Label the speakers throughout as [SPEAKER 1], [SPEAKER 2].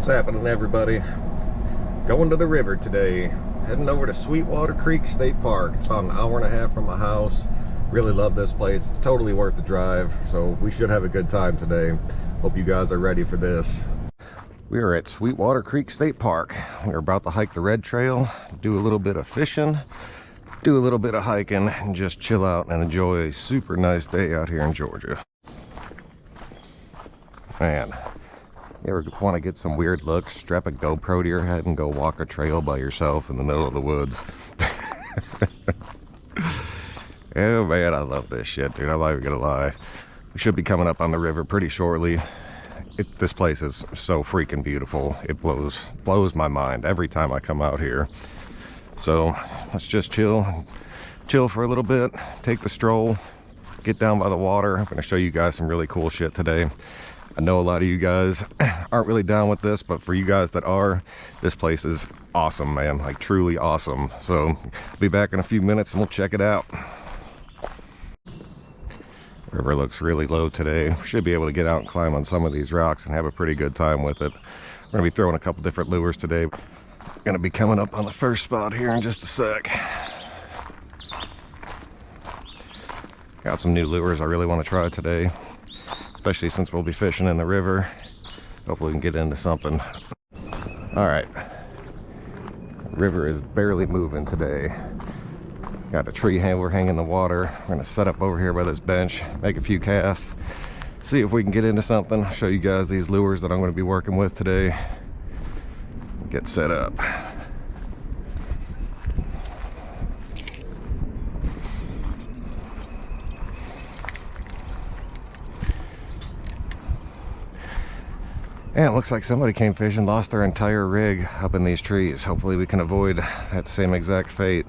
[SPEAKER 1] What's happening, everybody? Going to the river today. Heading over to Sweetwater Creek State Park. It's about an hour and a half from my house. Really love this place. It's totally worth the drive, so we should have a good time today. Hope you guys are ready for this. We are at Sweetwater Creek State Park. We're about to hike the Red Trail, do a little bit of fishing, do a little bit of hiking, and just chill out and enjoy a super nice day out here in Georgia. Man, you ever want to get some weird looks? Strap a GoPro to your head and go walk a trail by yourself in the middle of the woods. Oh man, I love this shit, dude. I'm not even gonna lie. We should be coming up on the river pretty shortly. This place is so freaking beautiful. It blows my mind every time I come out here. So let's just chill for a little bit, take the stroll, get down by the water. I'm gonna show you guys some really cool shit today. I know a lot of you guys aren't really down with this, but for you guys that are, this place is awesome, man. Like, truly awesome. So I'll be back in a few minutes and we'll check it out. River looks really low today. We should be able to get out and climb on some of these rocks and have a pretty good time with it. We're gonna be throwing a couple different lures today. Gonna be coming up on the first spot here in just a sec. Got some new lures I really want to try today, especially since we'll be fishing in the river. Hopefully we can get into something. All right, river is barely moving today. Got a tree overhang in the water. We're gonna set up over here by this bench, make a few casts, see if we can get into something. Show you guys these lures that I'm gonna be working with today. Get set up. And it looks like somebody came fishing, lost their entire rig up in these trees. Hopefully we can avoid that same exact fate.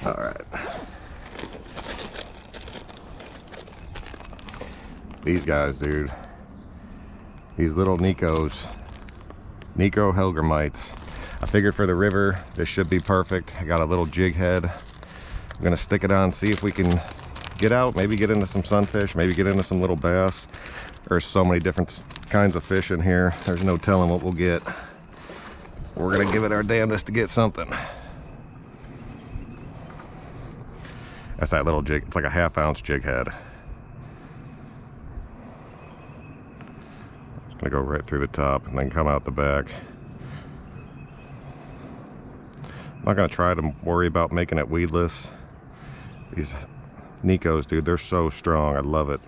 [SPEAKER 1] All right. These guys, dude. These little Nico Helgramites. I figured for the river, this should be perfect. I got a little jig head. I'm gonna stick it on, see if we can get out, maybe get into some sunfish, maybe get into some little bass. There's so many different kinds of fish in here. There's no telling what we'll get. We're gonna give it our damnedest to get something. That's that little jig. It's like a half-ounce jig head. Just gonna go right through the top and then come out the back. I'm not gonna try to worry about making it weedless. These Nikos, dude, they're so strong. I love it.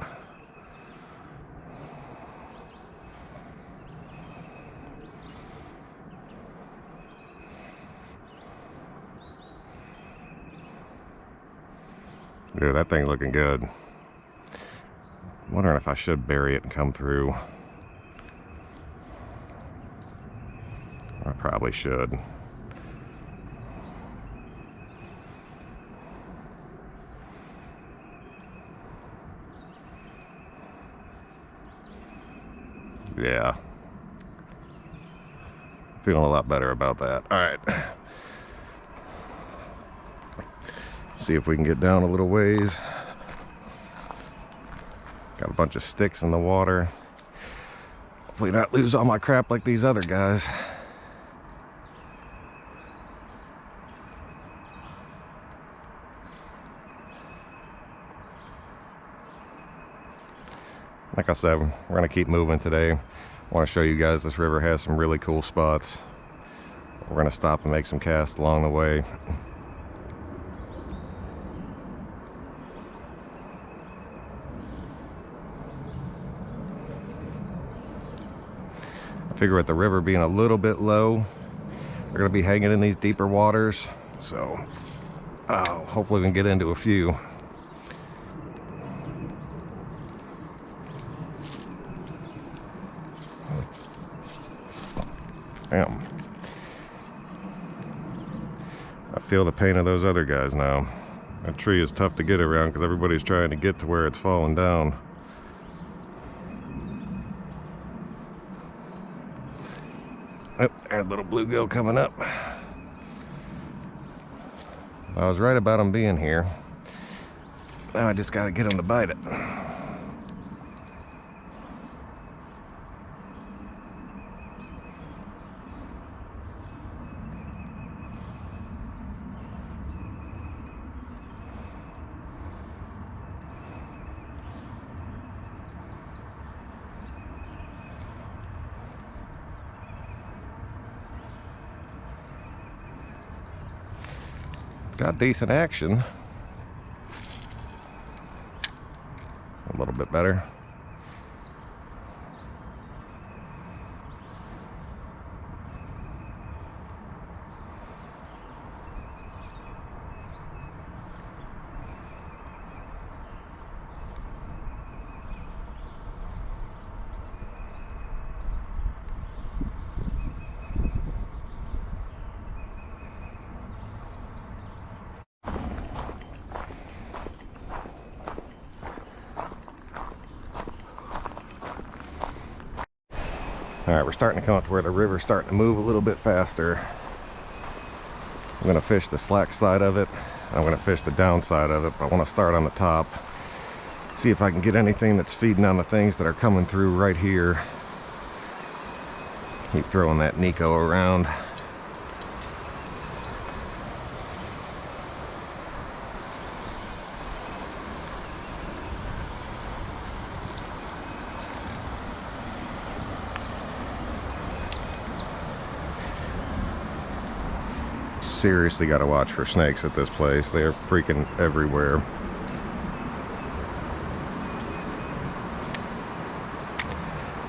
[SPEAKER 1] Dude, that thing's looking good. I'm wondering if I should bury it and come through. I probably should. Yeah. Feeling a lot better about that. All right. See if we can get down a little ways. Got a bunch of sticks in the water. Hopefully not lose all my crap like these other guys. Like I said, we're gonna keep moving today. I want to show you guys this river has some really cool spots. We're gonna stop and make some casts along the way. I figure with the river being a little bit low, we're gonna be hanging in these deeper waters. So hopefully we can get into a few. Damn. I feel the pain of those other guys now. That tree is tough to get around because everybody's trying to get to where it's falling down. Oh, there's a little bluegill coming up. I was right about them being here. Now I just gotta get them to bite it. Got decent action. A little bit better. All right, we're starting to come up to where the river's starting to move a little bit faster. I'm gonna fish the slack side of it. I'm gonna fish the down side of it, but I wanna start on the top. See if I can get anything that's feeding on the things that are coming through right here. Keep throwing that Nico around. Seriously got to watch for snakes at this place. They're freaking everywhere.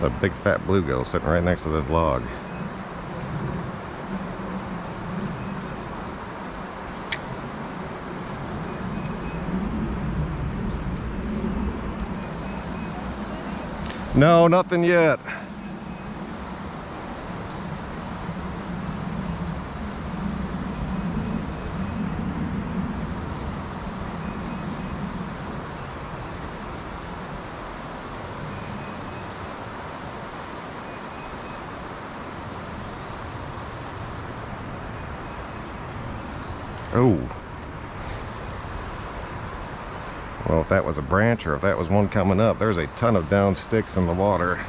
[SPEAKER 1] A big fat bluegill sitting right next to this log. No, nothing yet. Oh. Well, if that was a branch or if that was one coming up, there's a ton of down sticks in the water.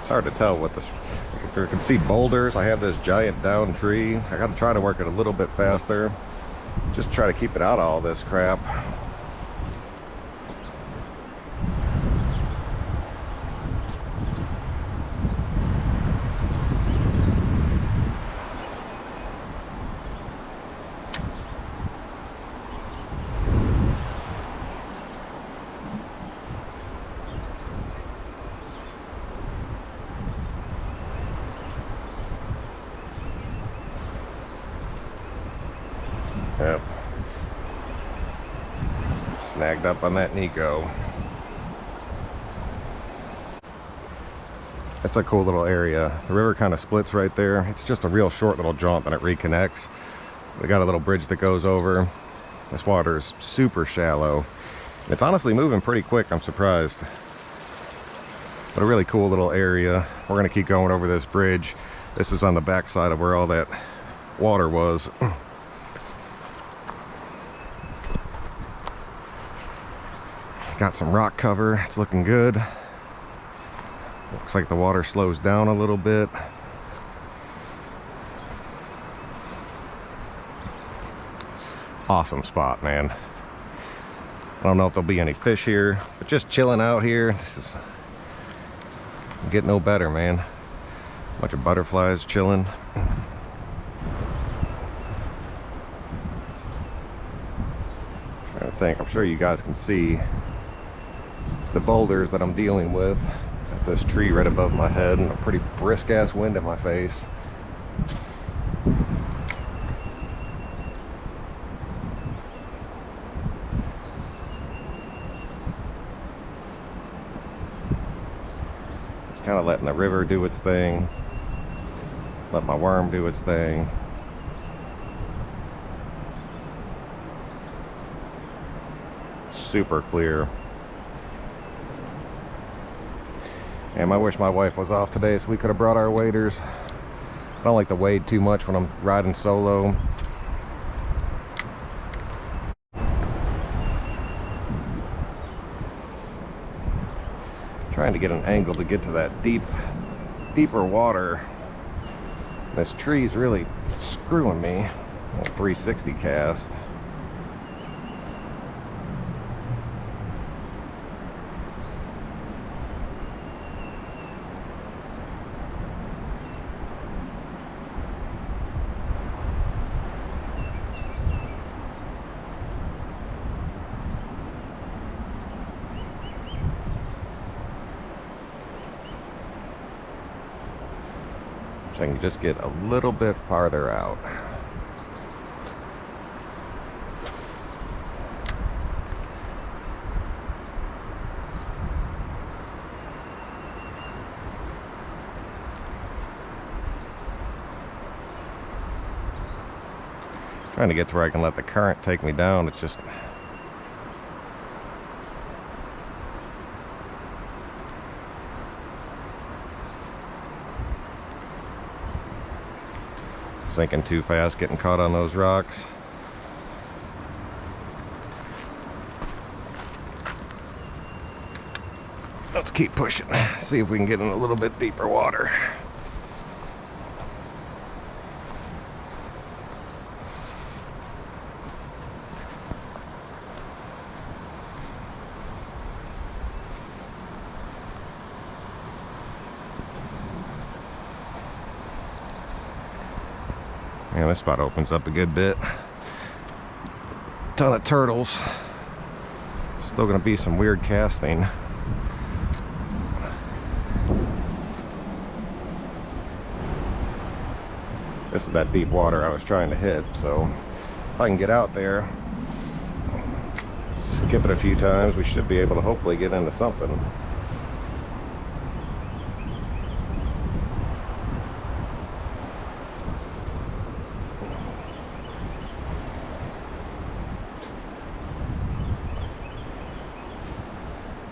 [SPEAKER 1] It's hard to tell what this. I can see boulders. I have this giant down tree. I got to try to work it a little bit faster. Just try to keep it out of all this crap. Yep. Snagged up on that Nico. It's a cool little area. The river kind of splits right there. It's just a real short little jaunt, then it reconnects. We got a little bridge that goes over. This water is super shallow. It's honestly moving pretty quick, I'm surprised. But a really cool little area. We're gonna keep going over this bridge. This is on the back side of where all that water was. Got some rock cover. It's looking good. Looks like the water slows down a little bit. Awesome spot, man. I don't know if there'll be any fish here, but just chilling out here. This is get no better, man. Bunch of butterflies chilling. Trying to think. I'm sure you guys can see the boulders that I'm dealing with. Got this tree right above my head and a pretty brisk ass wind in my face. Just kind of letting the river do its thing. Let my worm do its thing. Super clear. And I wish my wife was off today so we could have brought our waders. I don't like to wade too much when I'm riding solo. Trying to get an angle to get to that deeper water. This tree's really screwing me. A 360 cast. I can just get a little bit farther out. Trying to get to where I can let the current take me down. It's just sinking too fast, getting caught on those rocks. Let's keep pushing, see if we can get in a little bit deeper water. Yeah, this spot opens up a good bit. Ton of turtles. Still gonna be some weird casting. This is that deep water I was trying to hit, so if I can get out there, skip it a few times, we should be able to hopefully get into something.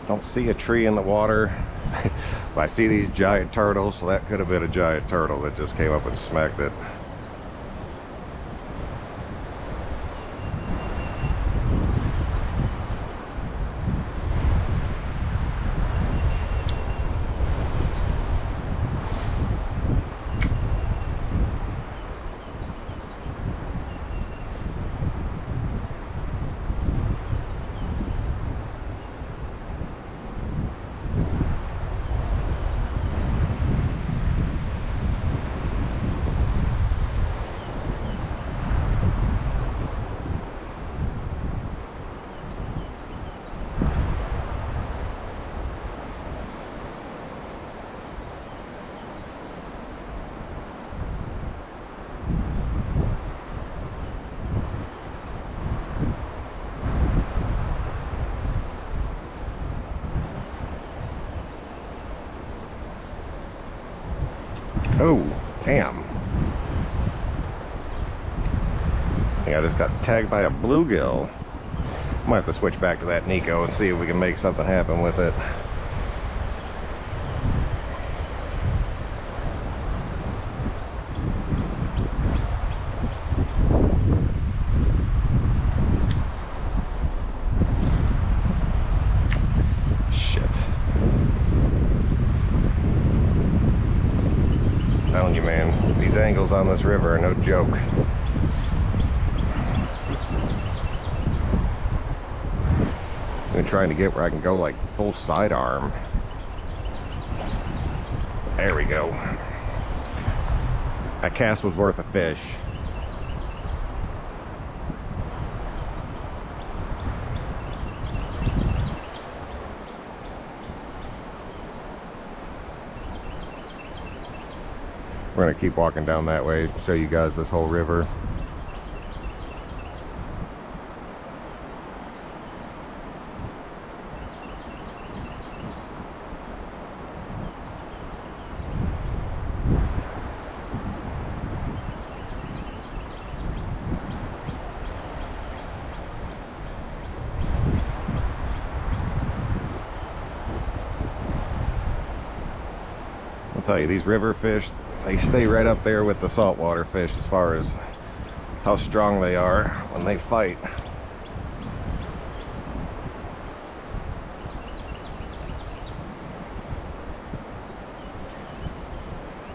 [SPEAKER 1] Don't see a tree in the water. If I see these giant turtles, so that could have been a giant turtle that just came up and smacked it. Oh, damn. I think I just got tagged by a bluegill. Might have to switch back to that Nico and see if we can make something happen with it. Telling you, man, these angles on this river are no joke. I've been trying to get where I can go like full sidearm. There we go. That cast was worth a fish. We're gonna keep walking down that way, show you guys this whole river. I'll tell you, these river fish, they stay right up there with the saltwater fish as far as how strong they are when they fight.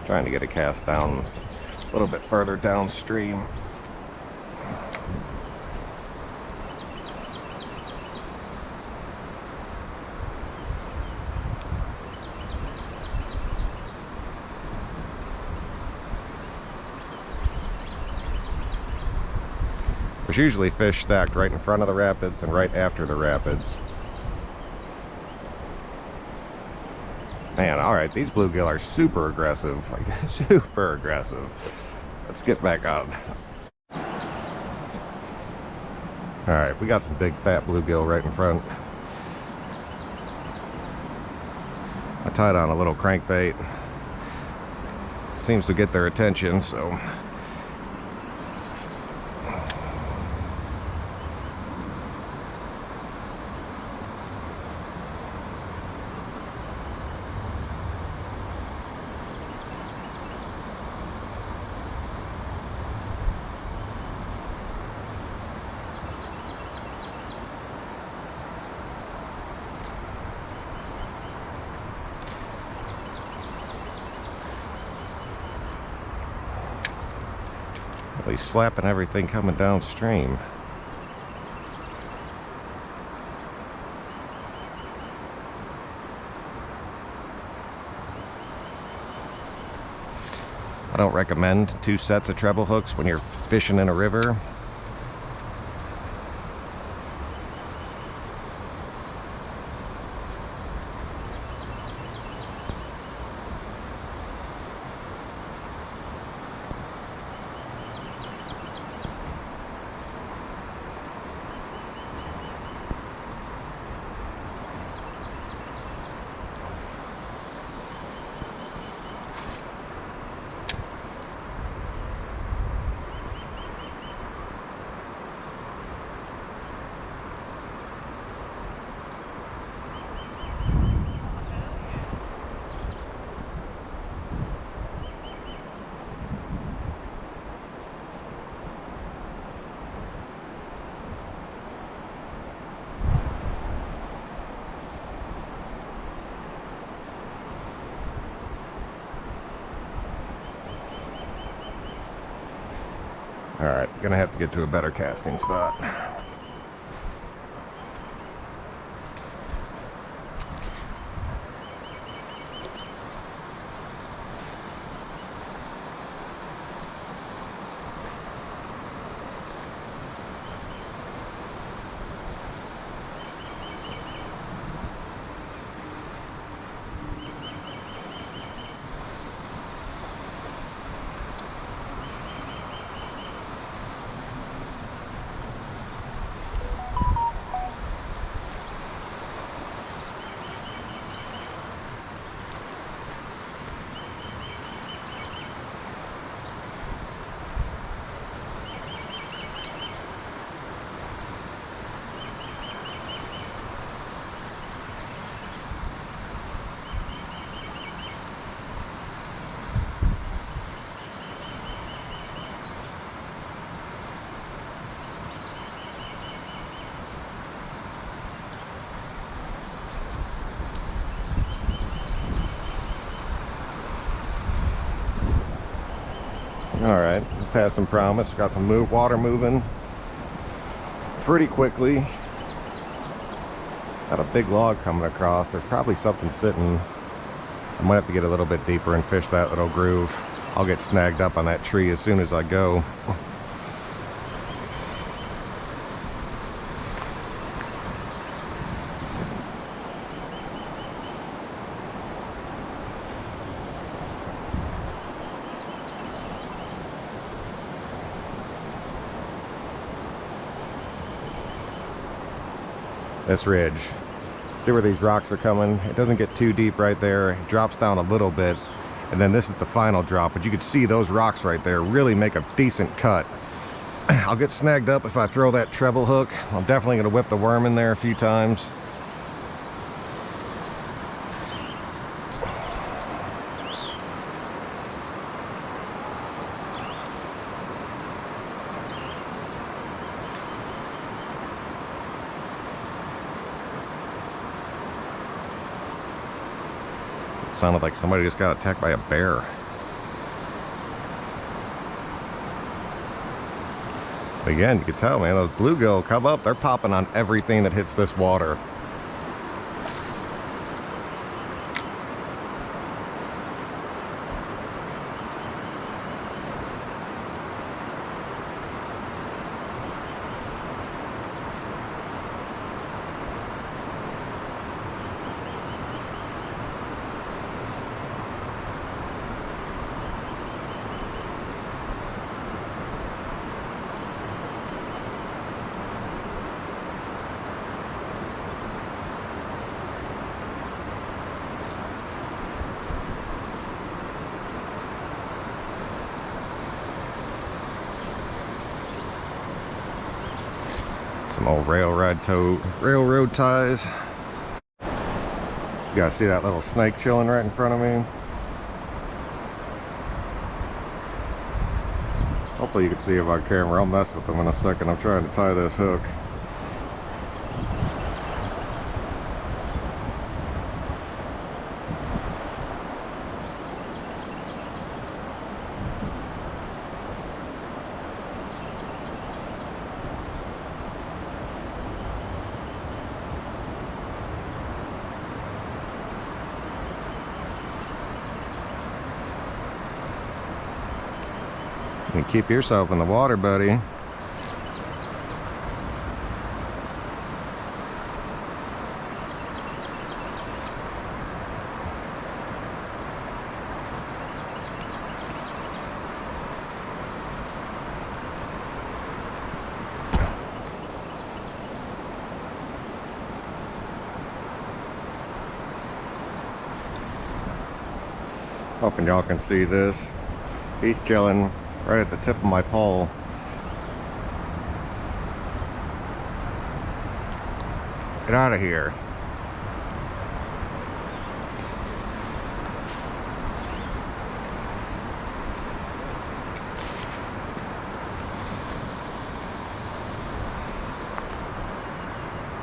[SPEAKER 1] Trying to get a cast down a little bit further downstream. There's usually fish stacked right in front of the rapids and right after the rapids. Man, alright, these bluegill are super aggressive. Like, super aggressive. Let's get back on. Alright, we got some big fat bluegill right in front. I tied on a little crankbait. Seems to get their attention, so... He's slapping everything coming downstream. I don't recommend 2 sets of treble hooks when you're fishing in a river. Alright, gonna have to get to a better casting spot. Alright, this has some promise. Got some water moving pretty quickly. Got a big log coming across. There's probably something sitting. I might have to get a little bit deeper and fish that little groove. I'll get snagged up on that tree as soon as I go. This ridge. See where these rocks are coming? It doesn't get too deep right there. It drops down a little bit. And then this is the final drop. But you can see those rocks right there really make a decent cut. I'll get snagged up if I throw that treble hook. I'm definitely going to whip the worm in there a few times. It sounded like somebody just got attacked by a bear. Again, you can tell, man, those bluegill come up, they're popping on everything that hits this water. Some old railroad ties. You guys see that little snake chilling right in front of me? Hopefully you can see it on camera. I'll mess with them in a second. I'm trying to tie this hook. And keep yourself in the water, buddy. Hoping y'all can see this. He's chilling right at the tip of my pole. Get out of here.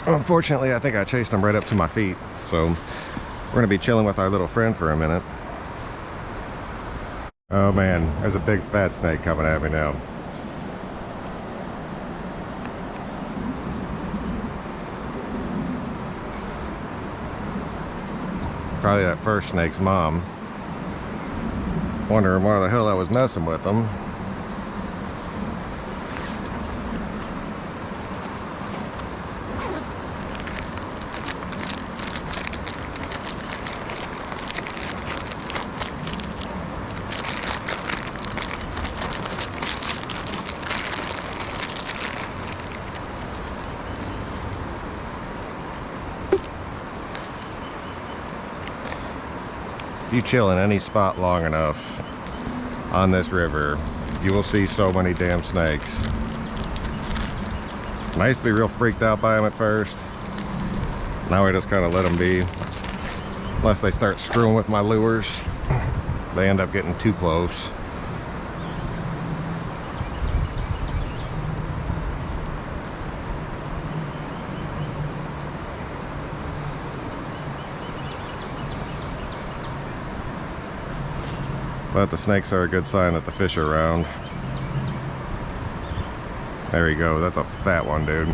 [SPEAKER 1] Unfortunately, I think I chased him right up to my feet. So we're gonna be chilling with our little friend for a minute. Oh man, there's a big fat snake coming at me now. Probably that first snake's mom. Wondering why the hell I was messing with them. If you chill in any spot long enough on this river, you will see so many damn snakes. And I used to be real freaked out by them at first. Now I just kind of let them be. Unless they start screwing with my lures, they end up getting too close. But the snakes are a good sign that the fish are around. There you go, that's a fat one, dude.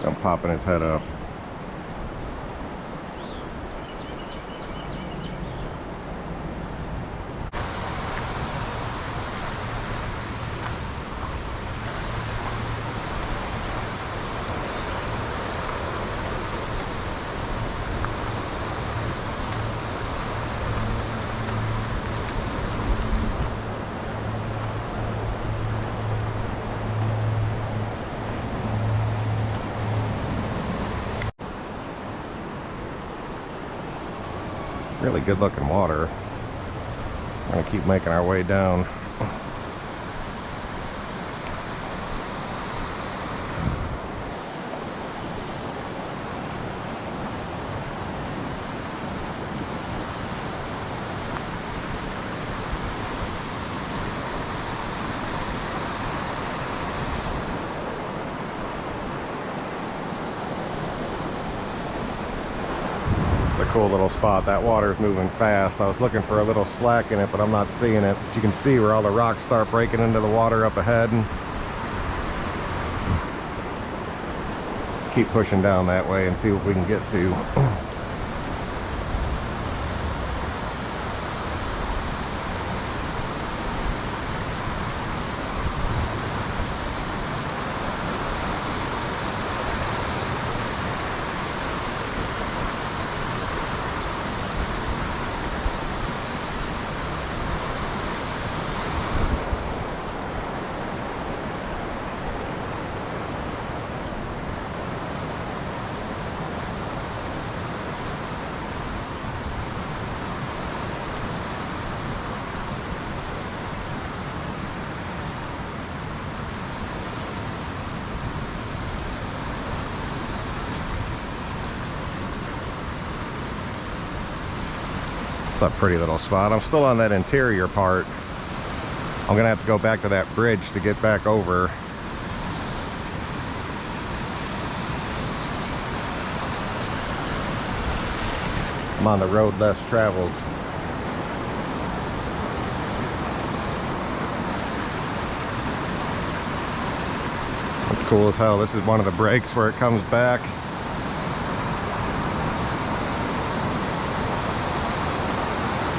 [SPEAKER 1] I'm popping his head up. Really good looking water. We're gonna keep making our way down. Cool little spot. That water is moving fast. I was looking for a little slack in it, but I'm not seeing it. But you can see where all the rocks start breaking into the water up ahead. Let's keep pushing down that way and see what we can get to. A pretty little spot. I'm still on that interior part. I'm gonna have to go back to that bridge to get back over. I'm on the road less traveled. That's cool as hell. This is one of the breaks where it comes back.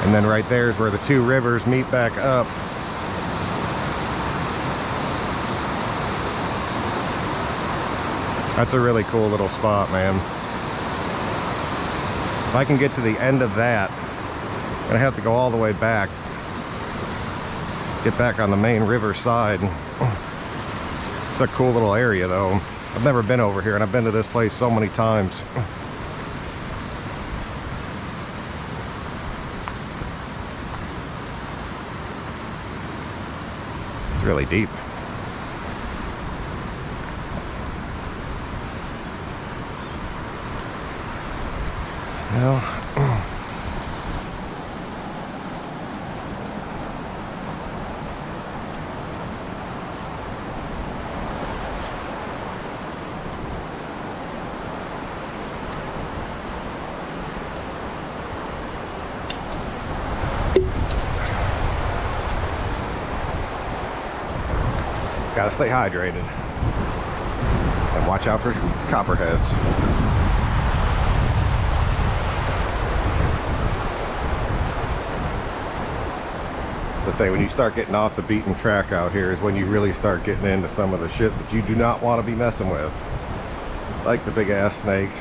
[SPEAKER 1] And then right there is where the two rivers meet back up. That's a really cool little spot, man. If I can get to the end of that, I'm gonna have to go all the way back. Get back on the main river side. It's a cool little area though. I've never been over here and I've been to this place so many times. Really deep. Well, gotta stay hydrated and watch out for copperheads. The thing, when you start getting off the beaten track out here is when you really start getting into some of the shit that you do not want to be messing with, like the big ass snakes.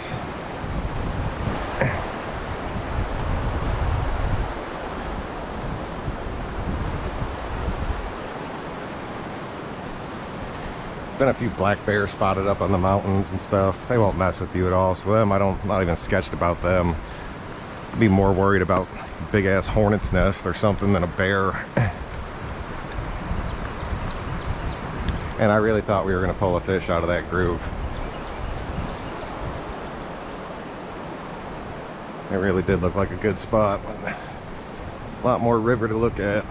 [SPEAKER 1] Been a few black bears spotted up on the mountains and stuff. They won't mess with you at all, so I'm not even sketched about them. I'd be more worried about big ass hornet's nest or something than a bear. And I really thought we were going to pull a fish out of that groove. It really did look like a good spot. A lot more river to look at.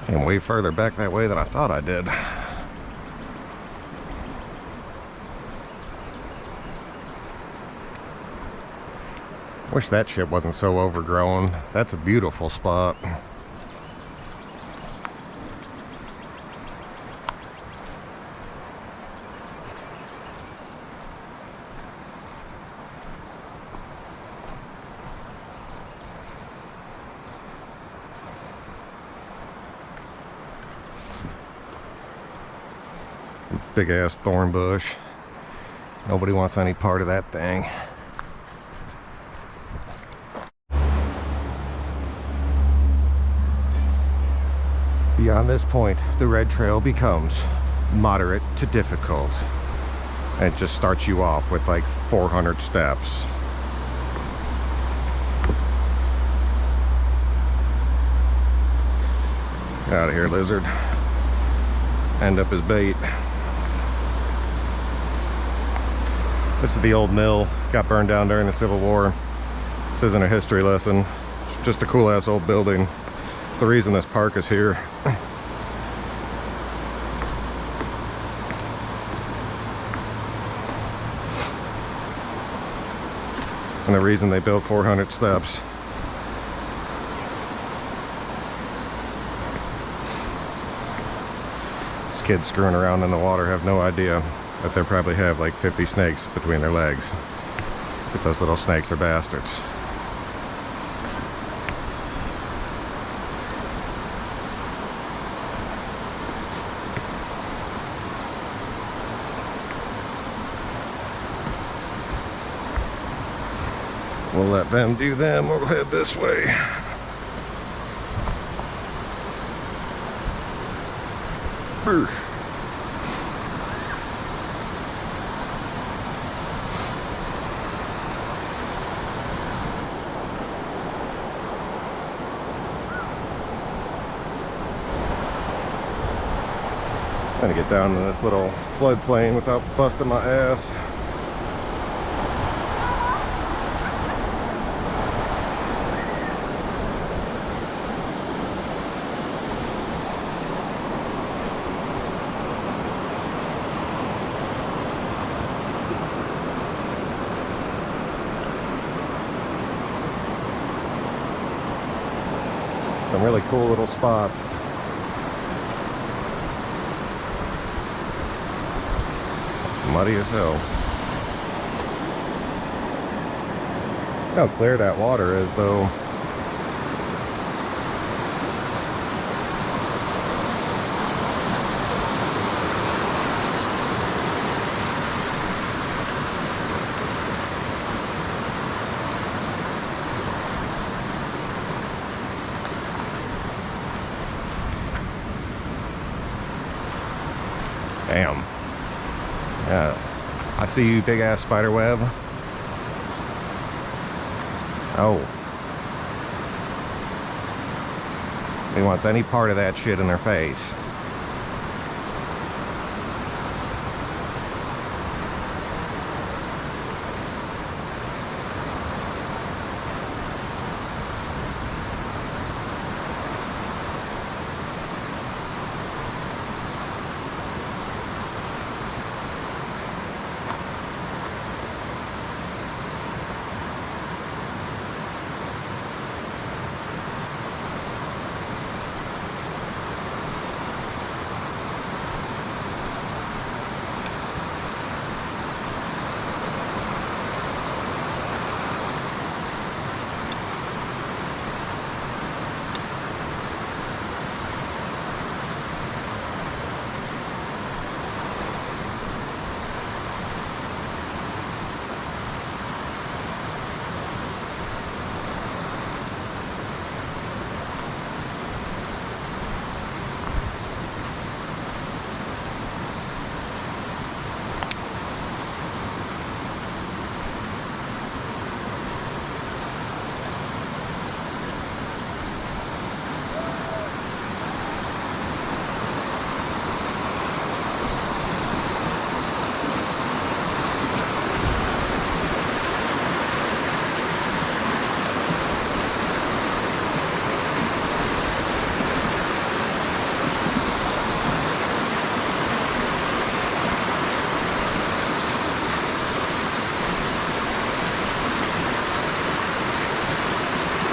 [SPEAKER 1] And way further back that way than I thought I did. Wish that shit wasn't so overgrown. That's a beautiful spot. Big ass thorn bush. Nobody wants any part of that thing. Beyond this point, the red trail becomes moderate to difficult. And it just starts you off with like 400 steps. Get out of here, lizard. End up as bait. This is the old mill. Got burned down during the Civil War. This isn't a history lesson. It's just a cool ass old building. It's the reason this park is here. And the reason they built 400 steps. These kids screwing around in the water have no idea that they probably have like 50 snakes between their legs. Because those little snakes are bastards. We'll let them do them, or we'll head this way. Brr. Trying to get down to this little floodplain without busting my ass. Some really cool little spots. Muddy as hell. Look how clear that water is, though. Damn. Yeah, I see you, big ass spider web. Oh. He wants any part of that shit in their face.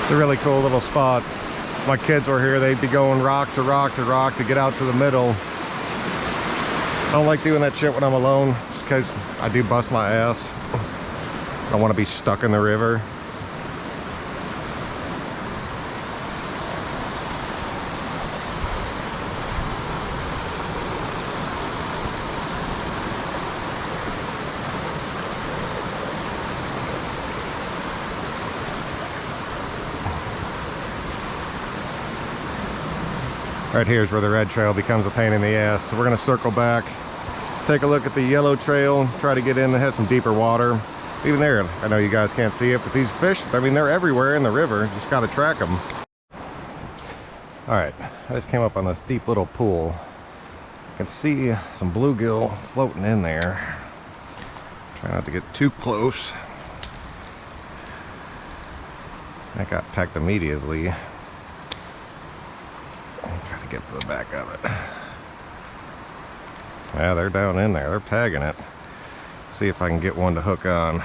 [SPEAKER 1] It's a really cool little spot. If my kids were here, they'd be going rock to rock to rock to get out to the middle. I don't like doing that shit when I'm alone, just because I do bust my ass. I don't want to be stuck in the river. Right here is where the red trail becomes a pain in the ass. So we're gonna circle back, take a look at the yellow trail, try to get in to have some deeper water. Even there, I know you guys can't see it, but these fish, I mean, they're everywhere in the river. Just gotta track them. All right, I just came up on this deep little pool. I can see some bluegill floating in there. Try not to get too close. That got pecked immediately. Try to get to the back of it. Yeah, they're down in there. They're tagging it. See if I can get one to hook on.